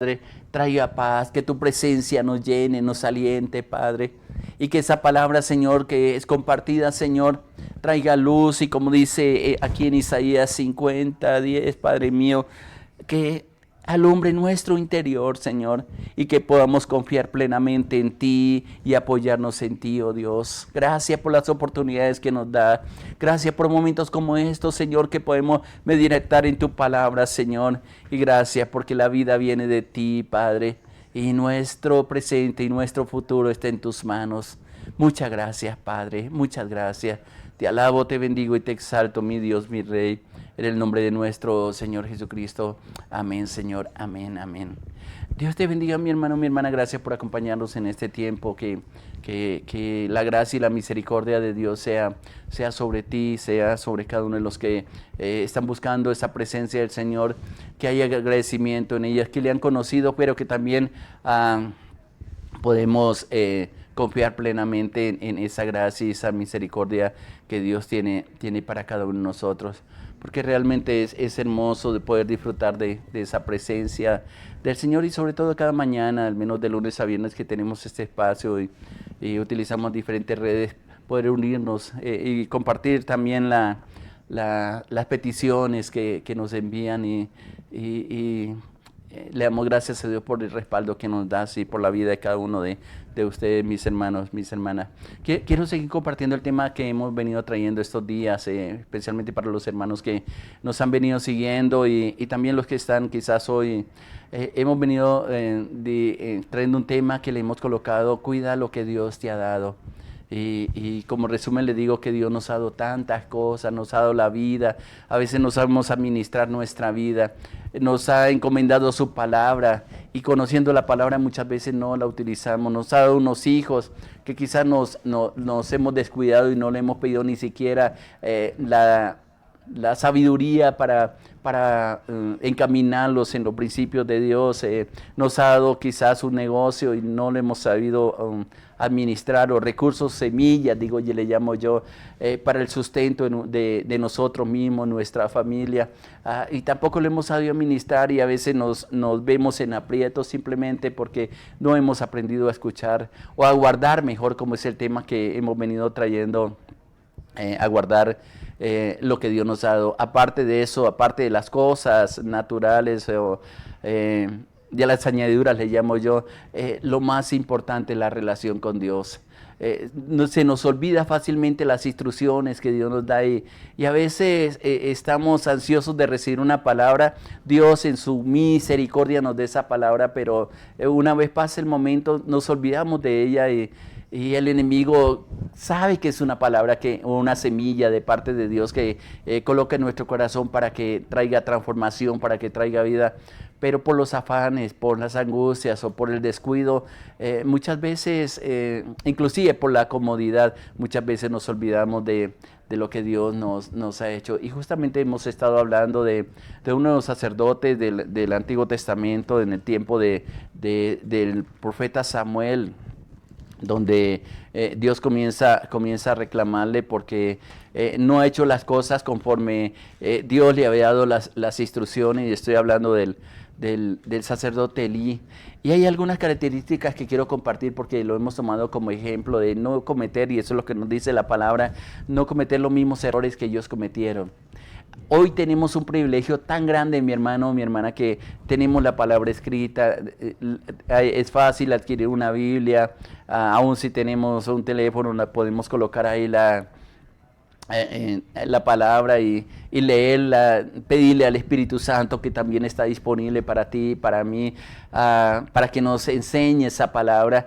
Padre, traiga paz, que tu presencia nos llene, nos aliente, Padre, y que esa palabra, Señor, que es compartida, Señor, traiga luz y como dice aquí en Isaías 50:10, Padre mío, que alumbre nuestro interior, Señor, y que podamos confiar plenamente en ti y apoyarnos en ti, oh Dios. Gracias por las oportunidades que nos da. Gracias por momentos como estos, Señor, que podemos meditar en tu palabra, Señor. Y gracias porque la vida viene de ti, Padre, y nuestro presente y nuestro futuro está en tus manos. Muchas gracias, Padre, muchas gracias. Te alabo, te bendigo y te exalto, mi Dios, mi Rey, en el nombre de nuestro Señor Jesucristo. Amén, Señor, amén, amén. Dios te bendiga, mi hermano, mi hermana. Gracias por acompañarnos en este tiempo. Que la gracia y la misericordia de Dios sea sobre ti, sea sobre cada uno de los que están buscando esa presencia del Señor. Que haya agradecimiento en ellas, que le han conocido, pero que también podemos confiar plenamente en esa gracia y esa misericordia que Dios tiene para cada uno de nosotros. Porque realmente es hermoso de poder disfrutar de esa presencia del Señor y sobre todo cada mañana, al menos de lunes a viernes que tenemos este espacio y utilizamos diferentes redes, poder unirnos y compartir también las peticiones que nos envían y le damos gracias a Dios por el respaldo que nos da y por la vida de cada uno de ustedes, mis hermanos, mis hermanas. Quiero seguir compartiendo el tema que hemos venido trayendo estos días, especialmente para los hermanos que nos han venido siguiendo y también los que están quizás hoy. Hemos venido trayendo un tema que le hemos colocado: cuida lo que Dios te ha dado. Y como resumen le digo que Dios nos ha dado tantas cosas, nos ha dado la vida, a veces no sabemos administrar nuestra vida, nos ha encomendado su palabra y conociendo la palabra muchas veces no la utilizamos, nos ha dado unos hijos que quizás nos hemos descuidado y no le hemos pedido ni siquiera la sabiduría para encaminarlos en los principios de Dios. Nos ha dado quizás un negocio y no le hemos sabido administrar, o recursos, semillas, digo, y le llamo yo, para el sustento de nosotros mismos, nuestra familia, y tampoco lo hemos sabido administrar y a veces nos vemos en aprietos simplemente porque no hemos aprendido a escuchar o a guardar mejor, como es el tema que hemos venido trayendo, a guardar lo que Dios nos ha dado. Aparte de eso, aparte de las cosas naturales o ya las añadiduras le llamo yo, lo más importante es la relación con Dios. Se nos olvida fácilmente las instrucciones que Dios nos da y a veces estamos ansiosos de recibir una palabra. Dios en su misericordia nos da esa palabra, pero una vez pasa el momento nos olvidamos de ella y el enemigo sabe que es una palabra o una semilla de parte de Dios que coloca en nuestro corazón para que traiga transformación, para que traiga vida. Pero por los afanes, por las angustias o por el descuido, muchas veces, inclusive por la comodidad, muchas veces nos olvidamos de lo que Dios nos ha hecho. Y justamente hemos estado hablando de uno de los sacerdotes del Antiguo Testamento en el tiempo del profeta Samuel, donde Dios comienza a reclamarle porque no ha hecho las cosas conforme Dios le había dado las instrucciones, y estoy hablando del sacerdote Elí. Y hay algunas características que quiero compartir porque lo hemos tomado como ejemplo de no cometer, y eso es lo que nos dice la palabra, no cometer los mismos errores que ellos cometieron. Hoy tenemos un privilegio tan grande, mi hermano, mi hermana, que tenemos la palabra escrita. Es fácil adquirir una Biblia, aún si tenemos un teléfono, podemos colocar ahí la palabra y leerla, pedirle al Espíritu Santo, que también está disponible para ti, para mí, para que nos enseñe esa palabra,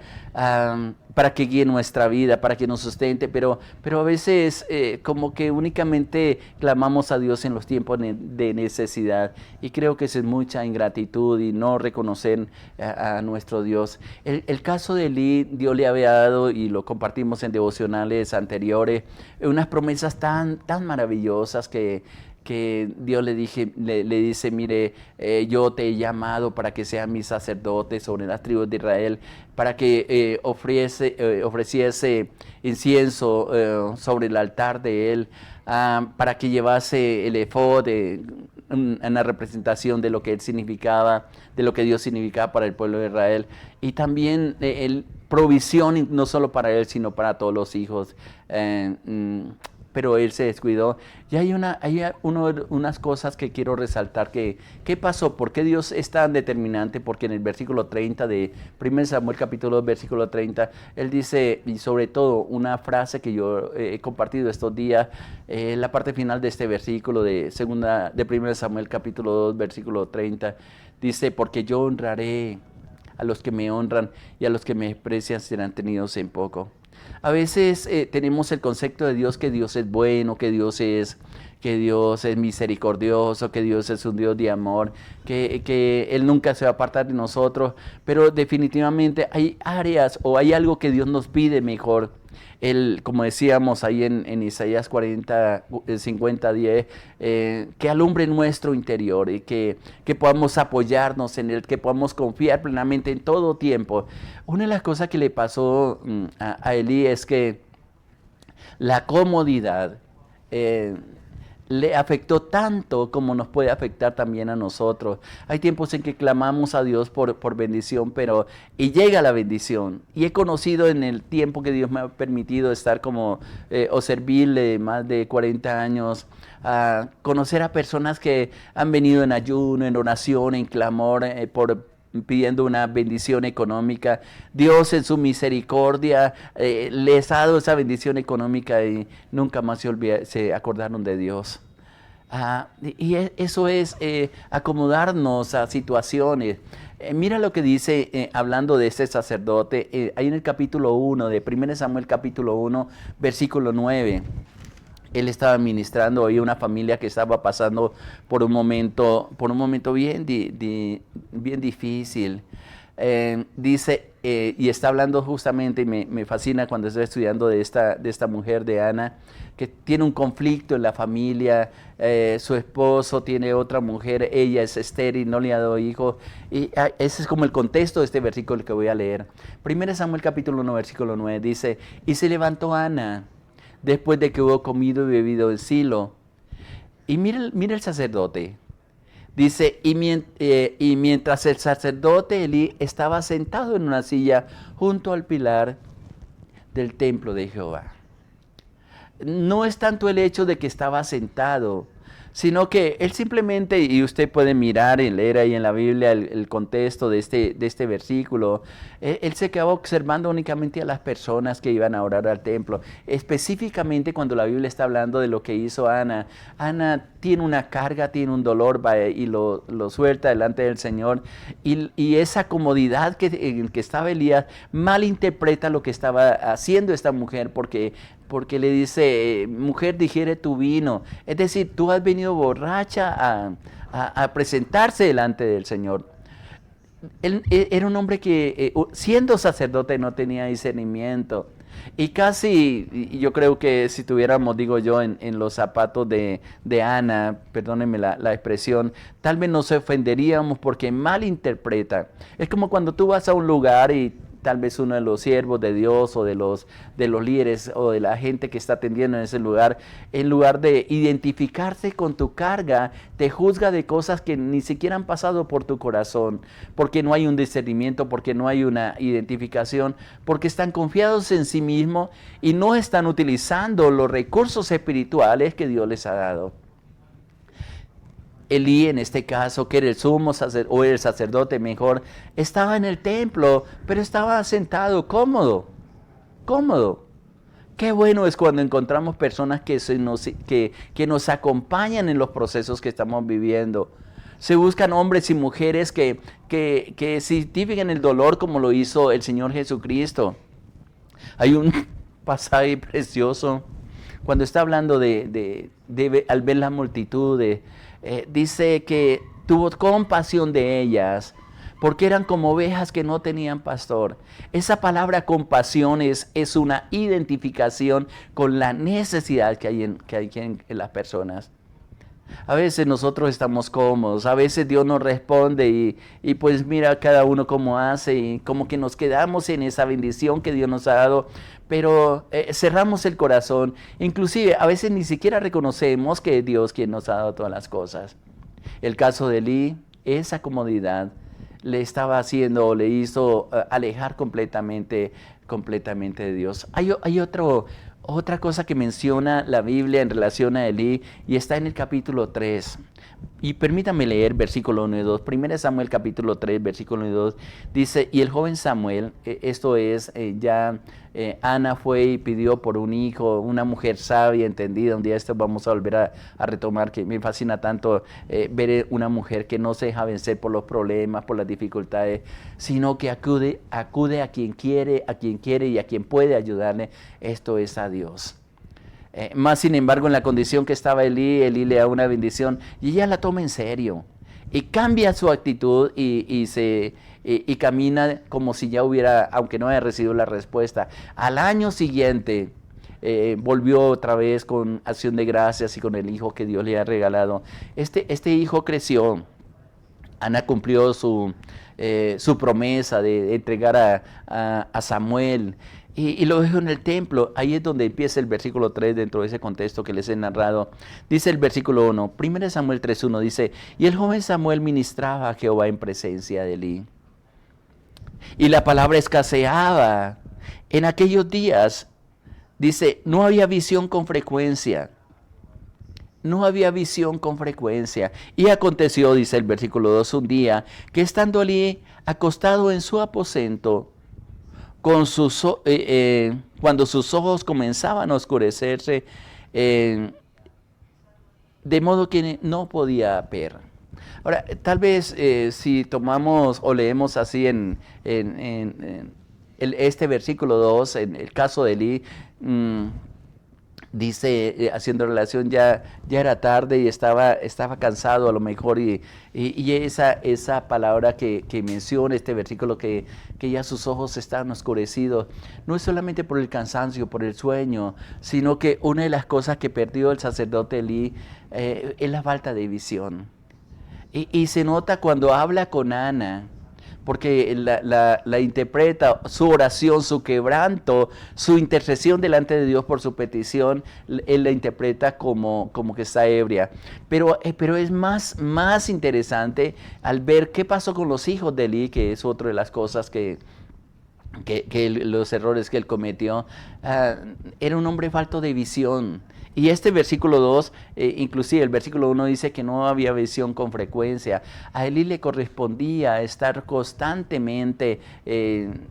para que guíe nuestra vida, para que nos sustente, pero a veces como que únicamente clamamos a Dios en los tiempos de necesidad, y creo que eso es mucha ingratitud y no reconocer a nuestro Dios. El caso de Elí, Dios le había dado, y lo compartimos en devocionales anteriores, unas promesas tan maravillosas que Dios le dice: mire, yo te he llamado para que seas mi sacerdote sobre las tribus de Israel, para que ofreciese incienso sobre el altar de él, para que llevase el efod, una representación de lo que él significaba, de lo que Dios significaba para el pueblo de Israel. Y también provisión no solo para él, sino para todos los hijos. Pero él se descuidó. Y hay unas cosas que quiero resaltar. ¿Qué pasó? ¿Por qué Dios es tan determinante? Porque en el versículo 30 de 1 Samuel capítulo 2, versículo 30, él dice, y sobre todo una frase que yo he compartido estos días, la parte final de este versículo de 1 Samuel capítulo 2, versículo 30, dice, porque yo honraré a los que me honran y a los que me desprecian serán tenidos en poco. A veces tenemos el concepto de Dios, que Dios es bueno, que Dios es misericordioso, que Dios es un Dios de amor, que Él nunca se va a apartar de nosotros, pero definitivamente hay áreas o hay algo que Dios nos pide mejor. Como decíamos ahí en Isaías 50, 10, que alumbre nuestro interior y que podamos apoyarnos en Él, que podamos confiar plenamente en todo tiempo. Una de las cosas que le pasó a Elí es que la comodidad le afectó tanto como nos puede afectar también a nosotros. Hay tiempos en que clamamos a Dios por bendición, y llega la bendición. Y he conocido en el tiempo que Dios me ha permitido estar como o servirle más de 40 años, a conocer a personas que han venido en ayuno, en oración, en clamor, pidiendo una bendición económica. Dios en su misericordia les ha dado esa bendición económica y nunca más se acordaron de Dios. Eso es acomodarnos a situaciones. Mira lo que dice, hablando de este sacerdote, ahí en el capítulo 1 de 1 Samuel capítulo 1, versículo 9. Él estaba ministrando hoy a una familia que estaba pasando por un momento bien difícil. Dice, y está hablando justamente, y me fascina cuando estoy estudiando de esta mujer, de Ana, que tiene un conflicto en la familia. Su esposo tiene otra mujer, ella es estéril, no le ha dado hijos. Y ese es como el contexto de este versículo que voy a leer. 1 Samuel capítulo 1, versículo 9 dice, y se levantó Ana después de que hubo comido y bebido en Silo. Y mira el sacerdote. Dice, y mientras el sacerdote Elí estaba sentado en una silla junto al pilar del templo de Jehová. No es tanto el hecho de que estaba sentado, sino que él simplemente, y usted puede mirar y leer ahí en la Biblia el contexto de este versículo, él se quedaba observando únicamente a las personas que iban a orar al templo. Específicamente cuando la Biblia está hablando de lo que hizo Ana. Ana tiene una carga, tiene un dolor, y lo suelta delante del Señor, y esa comodidad en que estaba Elías malinterpreta lo que estaba haciendo esta mujer, porque le dice, mujer, digiere tu vino. Es decir, tú has venido borracha a presentarse delante del Señor. Él era un hombre que, siendo sacerdote, no tenía discernimiento. Y casi, yo creo que si tuviéramos, digo yo, en los zapatos de Ana, perdónenme la expresión, tal vez nos ofenderíamos porque malinterpreta. Es como cuando tú vas a un lugar y tal vez uno de los siervos de Dios o de los líderes o de la gente que está atendiendo en ese lugar, en lugar de identificarse con tu carga, te juzga de cosas que ni siquiera han pasado por tu corazón, porque no hay un discernimiento, porque no hay una identificación, porque están confiados en sí mismos y no están utilizando los recursos espirituales que Dios les ha dado. Elí, en este caso, que era el sumo sacerdote, o el sacerdote mejor, estaba en el templo, pero estaba sentado cómodo. Qué bueno es cuando encontramos personas que nos acompañan en los procesos que estamos viviendo. Se buscan hombres y mujeres que certifiquen el dolor como lo hizo el Señor Jesucristo. Hay un pasaje precioso cuando está hablando al ver la multitud, dice que tuvo compasión de ellas porque eran como ovejas que no tenían pastor. Esa palabra compasión es una identificación con la necesidad que hay en las personas. A veces nosotros estamos cómodos, a veces Dios nos responde y pues mira cada uno cómo hace, y como que nos quedamos en esa bendición que Dios nos ha dado, pero cerramos el corazón. Inclusive a veces ni siquiera reconocemos que es Dios quien nos ha dado todas las cosas. El caso de Elí, esa comodidad le estaba haciendo, le hizo alejar completamente de Dios. Hay otra cosa que menciona la Biblia en relación a Elí y está en el capítulo 3. Y permítame leer versículo 1 y 2. 1 Samuel capítulo 3, versículo 1 y 2. Dice, y el joven Samuel, esto es, Ana fue y pidió por un hijo, una mujer sabia, entendida. Un día esto vamos a volver a retomar, que me fascina tanto ver una mujer que no se deja vencer por los problemas, por las dificultades, sino que acude a quien quiere y a quien puede ayudarle. Esto es a Dios. Más sin embargo, en la condición que estaba Elí le da una bendición y ella la toma en serio y cambia su actitud y camina como si ya hubiera, aunque no haya recibido la respuesta. Al año siguiente volvió otra vez con acción de gracias y con el hijo que Dios le ha regalado. Este hijo creció. Ana cumplió su promesa de entregar a Samuel. Y lo dejó en el templo. Ahí es donde empieza el versículo 3 dentro de ese contexto que les he narrado. Dice el versículo 1, 1 Samuel 3:1 dice, y el joven Samuel ministraba a Jehová en presencia de Elí. Y la palabra escaseaba. En aquellos días, dice, no había visión con frecuencia. No había visión con frecuencia. Y aconteció, dice el versículo 2, un día, que estando Elí acostado en su aposento, cuando sus ojos comenzaban a oscurecerse, de modo que no podía ver. Ahora, tal vez si tomamos o leemos así en este versículo 2, en el caso de Elí, dice, haciendo relación, ya era tarde y estaba cansado a lo mejor, y esa palabra que menciona este versículo, que ya sus ojos estaban oscurecidos, no es solamente por el cansancio, por el sueño, sino que una de las cosas que perdió el sacerdote Elí es la falta de visión. Y se nota cuando habla con Ana, porque la interpreta, su oración, su quebranto, su intercesión delante de Dios por su petición, él la interpreta como que está ebria. Pero es más interesante al ver qué pasó con los hijos de Elí, que es otra de las cosas los errores que él cometió. Era un hombre falto de visión. Y este versículo 2, inclusive el versículo 1 dice que no había visión con frecuencia. A Elí le correspondía estar constantemente en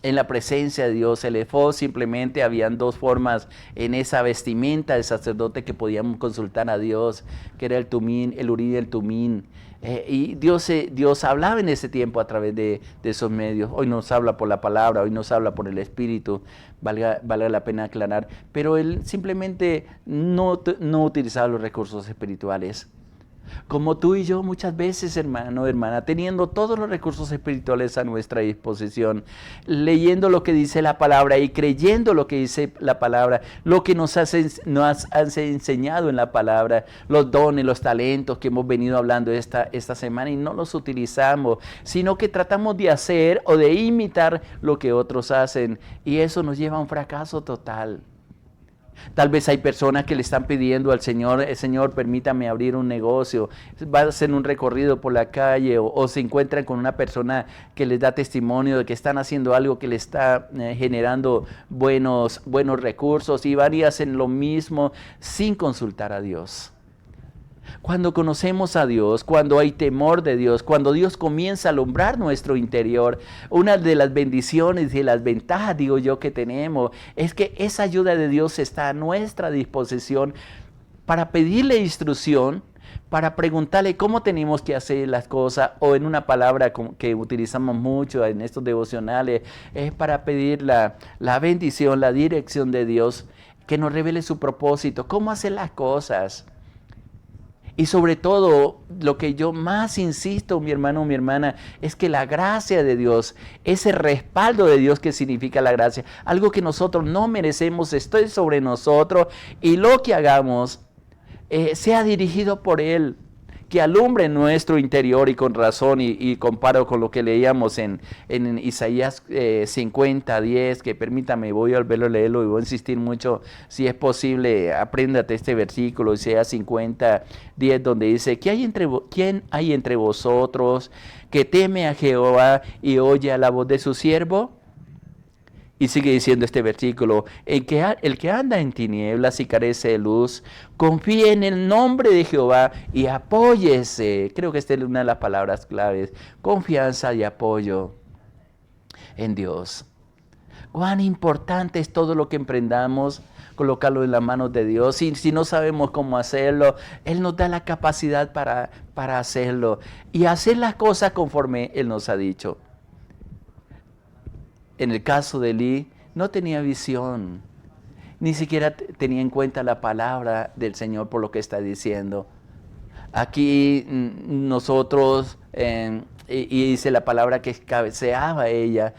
la presencia de Dios. El efod, simplemente habían dos formas en esa vestimenta del sacerdote que podíamos consultar a Dios, que era el tumín, el urí y el tumín. Y Dios hablaba en ese tiempo a través de esos medios. Hoy nos habla por la palabra, hoy nos habla por el Espíritu, vale la pena aclarar. Pero él simplemente no utilizaba los recursos espirituales. Como tú y yo muchas veces, hermano, hermana, teniendo todos los recursos espirituales a nuestra disposición, leyendo lo que dice la palabra y creyendo lo que dice la palabra, lo que nos has enseñado en la palabra, los dones, los talentos que hemos venido hablando esta semana, y no los utilizamos, sino que tratamos de hacer o de imitar lo que otros hacen, y eso nos lleva a un fracaso total. Tal vez hay personas que le están pidiendo al Señor, Señor, permítame abrir un negocio. Va a hacer un recorrido por la calle o se encuentran con una persona que les da testimonio de que están haciendo algo que les está generando buenos recursos, y van y hacen lo mismo sin consultar a Dios. Cuando conocemos a Dios, cuando hay temor de Dios, cuando Dios comienza a alumbrar nuestro interior, una de las bendiciones y las ventajas, digo yo, que tenemos es que esa ayuda de Dios está a nuestra disposición para pedirle instrucción, para preguntarle cómo tenemos que hacer las cosas, o en una palabra que utilizamos mucho en estos devocionales, es para pedir la bendición, la dirección de Dios, que nos revele su propósito, cómo hacer las cosas. Y sobre todo, lo que yo más insisto, mi hermano o mi hermana, es que la gracia de Dios, ese respaldo de Dios que significa la gracia, algo que nosotros no merecemos, esté sobre nosotros, y lo que hagamos sea dirigido por Él. que alumbre nuestro interior, y con razón, y comparo con lo que leíamos en Isaías 50:10, que permítame, voy a volverlo a leerlo y voy a insistir mucho, si es posible, apréndate este versículo, Isaías 50:10, donde dice, ¿quién hay entre vosotros que teme a Jehová y oye a la voz de su siervo? Y sigue diciendo este versículo, el que anda en tinieblas y carece de luz, confíe en el nombre de Jehová y apóyese. Creo que esta es una de las palabras claves, confianza y apoyo en Dios. Cuán importante es todo lo que emprendamos, colocarlo en las manos de Dios. Si no sabemos cómo hacerlo, Él nos da la capacidad para hacerlo y hacer las cosas conforme Él nos ha dicho. En el caso de Elí, no tenía visión, ni siquiera tenía en cuenta la palabra del Señor por lo que está diciendo. Aquí nosotros, y dice la palabra que cabeceaba ella,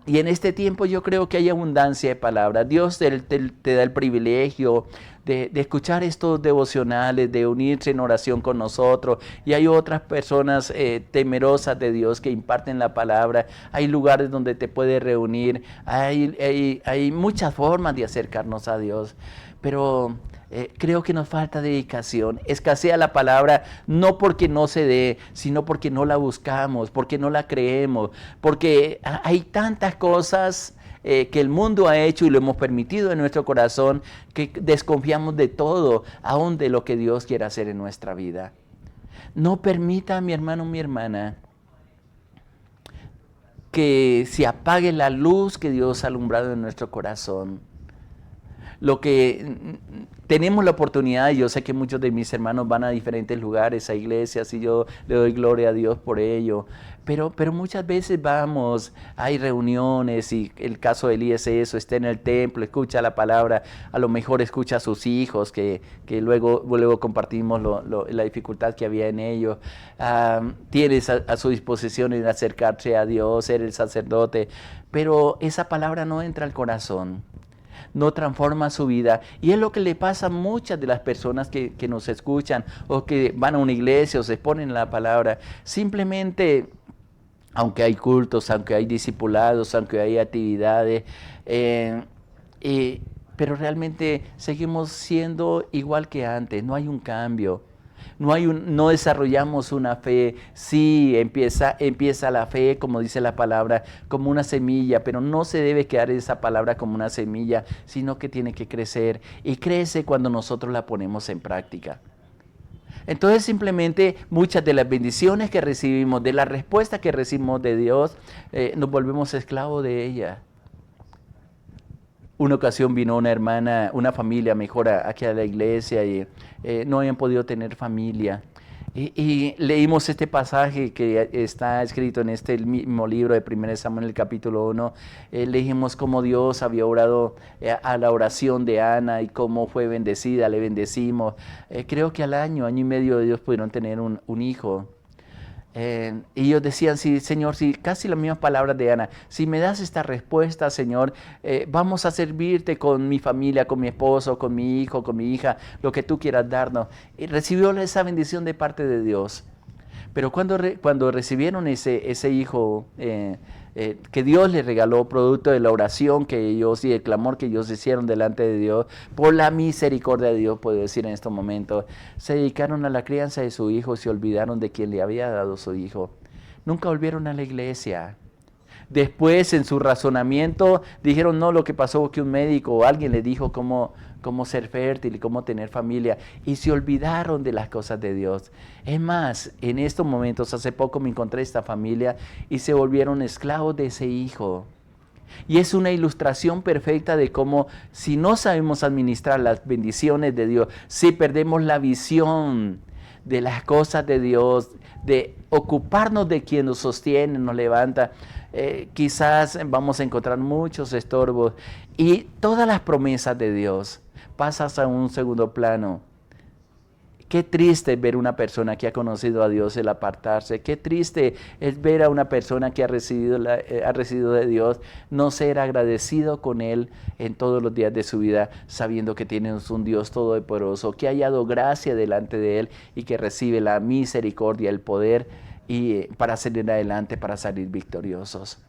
y en este tiempo yo creo que hay abundancia de palabras. Dios te da el privilegio de escuchar estos devocionales, de unirse en oración con nosotros, y hay otras personas temerosas de Dios que imparten la palabra. Hay lugares donde te puedes reunir, hay muchas formas de acercarnos a Dios, pero creo que nos falta dedicación. Escasea la palabra no porque no se dé, sino porque no la buscamos, porque no la creemos, porque hay tantas cosas que el mundo ha hecho y lo hemos permitido en nuestro corazón, que desconfiamos de todo, aún de lo que Dios quiere hacer en nuestra vida. No permita, mi hermano, mi hermana, que se apague la luz que Dios ha alumbrado en nuestro corazón. Lo que tenemos la oportunidad, y yo sé que muchos de mis hermanos van a diferentes lugares, a iglesias, y yo le doy gloria a Dios por ello, pero muchas veces vamos, hay reuniones, y el caso de Elías es eso, está en el templo, escucha la palabra, a lo mejor escucha a sus hijos, que luego compartimos la dificultad que había en ellos. Tienes a su disposición en acercarse a Dios, ser el sacerdote, pero esa palabra no entra al corazón, no transforma su vida, y es lo que le pasa a muchas de las personas que nos escuchan o que van a una iglesia o se exponen a la palabra. Simplemente, aunque hay cultos, aunque hay discipulados, aunque hay actividades, pero realmente seguimos siendo igual que antes, no hay un cambio. No desarrollamos una fe. Sí, empieza la fe, como dice la palabra, como una semilla, pero no se debe quedar esa palabra como una semilla, sino que tiene que crecer, y crece cuando nosotros la ponemos en práctica. Entonces simplemente muchas de las bendiciones que recibimos, de la respuesta que recibimos de Dios, nos volvemos esclavos de ella. Una ocasión vino una familia mejor aquí a la iglesia, y no habían podido tener familia. Y leímos este pasaje que está escrito en este mismo libro de 1 Samuel, el capítulo 1. Leímos cómo Dios había orado a la oración de Ana y cómo fue bendecida, le bendecimos. Creo que al año y medio ellos pudieron tener un hijo. Y ellos decían, sí, Señor, sí, casi las mismas palabras de Ana, si me das esta respuesta, Señor, vamos a servirte con mi familia, con mi esposo, con mi hijo, con mi hija, lo que tú quieras darnos. Y recibió esa bendición de parte de Dios. Pero cuando recibieron ese hijo que Dios les regaló, producto de la oración que ellos y el clamor que ellos hicieron delante de Dios, por la misericordia de Dios, puedo decir en estos momentos, se dedicaron a la crianza de su hijo, se olvidaron de quien le había dado su hijo. Nunca volvieron a la iglesia. Después, en su razonamiento, dijeron, no, lo que pasó fue que un médico o alguien le dijo cómo ser fértil y cómo tener familia, y se olvidaron de las cosas de Dios. Es más, en estos momentos, hace poco me encontré esta familia y se volvieron esclavos de ese hijo. Y es una ilustración perfecta de cómo, si no sabemos administrar las bendiciones de Dios, si perdemos la visión de las cosas de Dios, de ocuparnos de quien nos sostiene, nos levanta, quizás vamos a encontrar muchos estorbos, y todas las promesas de Dios pasan a un segundo plano. Qué triste es ver una persona que ha conocido a Dios el apartarse. Qué triste es ver a una persona que ha recibido de Dios no ser agradecido con Él en todos los días de su vida, sabiendo que tienes un Dios todopoderoso, que ha hallado gracia delante de Él y que recibe la misericordia, el poder para salir adelante, para salir victoriosos.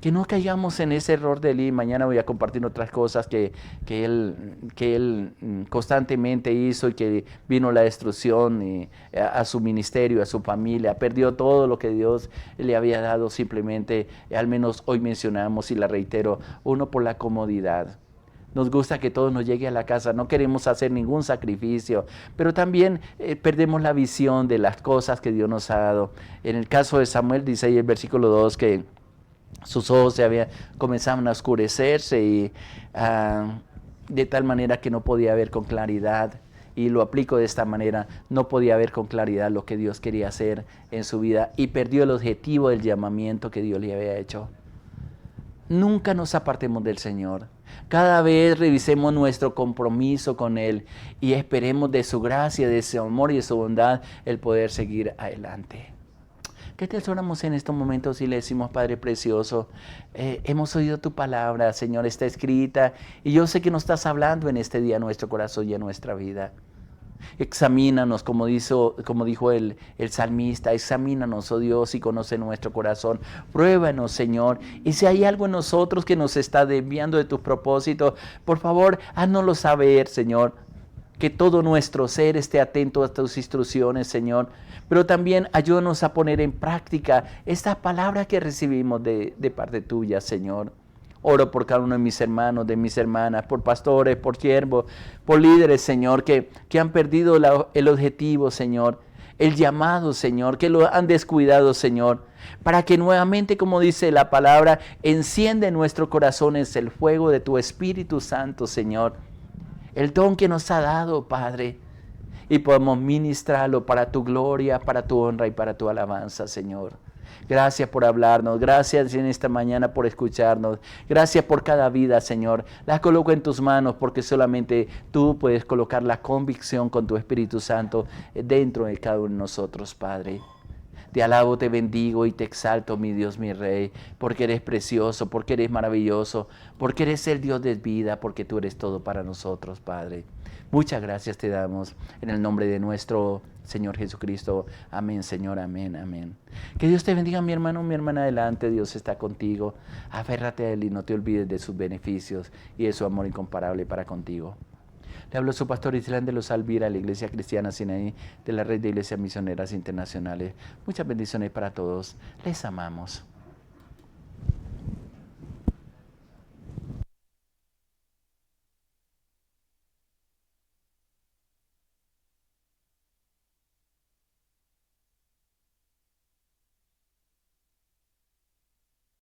Que no caigamos en ese error de Eli. Mañana voy a compartir otras cosas que él constantemente hizo y que vino la destrucción a su ministerio, a su familia. Perdió todo lo que Dios le había dado simplemente, al menos hoy mencionamos y la reitero, uno por la comodidad. Nos gusta que todo nos llegue a la casa, no queremos hacer ningún sacrificio, pero también perdemos la visión de las cosas que Dios nos ha dado. En el caso de Samuel dice ahí el versículo 2 que sus ojos comenzaban a oscurecerse y de tal manera que no podía ver con claridad. Y lo aplico de esta manera, no podía ver con claridad lo que Dios quería hacer en su vida y perdió el objetivo del llamamiento que Dios le había hecho. Nunca nos apartemos del Señor. Cada vez revisemos nuestro compromiso con Él y esperemos de su gracia, de su amor y de su bondad el poder seguir adelante. ¿Qué te oramos en estos momentos y le decimos, Padre Precioso, hemos oído tu palabra, Señor, está escrita y yo sé que nos estás hablando en este día a nuestro corazón y a nuestra vida. Examínanos, como dijo el salmista, examínanos, oh Dios, y conoce nuestro corazón. Pruébanos, Señor, y si hay algo en nosotros que nos está desviando de tus propósitos, por favor, háznoslo saber, Señor. Que todo nuestro ser esté atento a tus instrucciones, Señor. Pero también ayúdanos a poner en práctica esta palabra que recibimos de parte tuya, Señor. Oro por cada uno de mis hermanos, de mis hermanas, por pastores, por siervos, por líderes, Señor, que han perdido el objetivo, Señor. El llamado, Señor, que lo han descuidado, Señor. Para que nuevamente, como dice la palabra, enciende en nuestros corazones el fuego de tu Espíritu Santo, Señor. El don que nos ha dado, Padre, y podemos ministrarlo para tu gloria, para tu honra y para tu alabanza, Señor. Gracias por hablarnos, gracias en esta mañana por escucharnos, gracias por cada vida, Señor. La coloco en tus manos porque solamente tú puedes colocar la convicción con tu Espíritu Santo dentro de cada uno de nosotros, Padre. Te alabo, te bendigo y te exalto, mi Dios, mi Rey, porque eres precioso, porque eres maravilloso, porque eres el Dios de vida, porque tú eres todo para nosotros, Padre. Muchas gracias te damos en el nombre de nuestro Señor Jesucristo. Amén, Señor, amén, amén. Que Dios te bendiga, mi hermano, mi hermana, adelante. Dios está contigo. Aférrate a Él y no te olvides de sus beneficios y de su amor incomparable para contigo. Le habló su pastor Island de los Alvira, la Iglesia Cristiana Sinaí, de la Red de Iglesias Misioneras Internacionales. Muchas bendiciones para todos. Les amamos.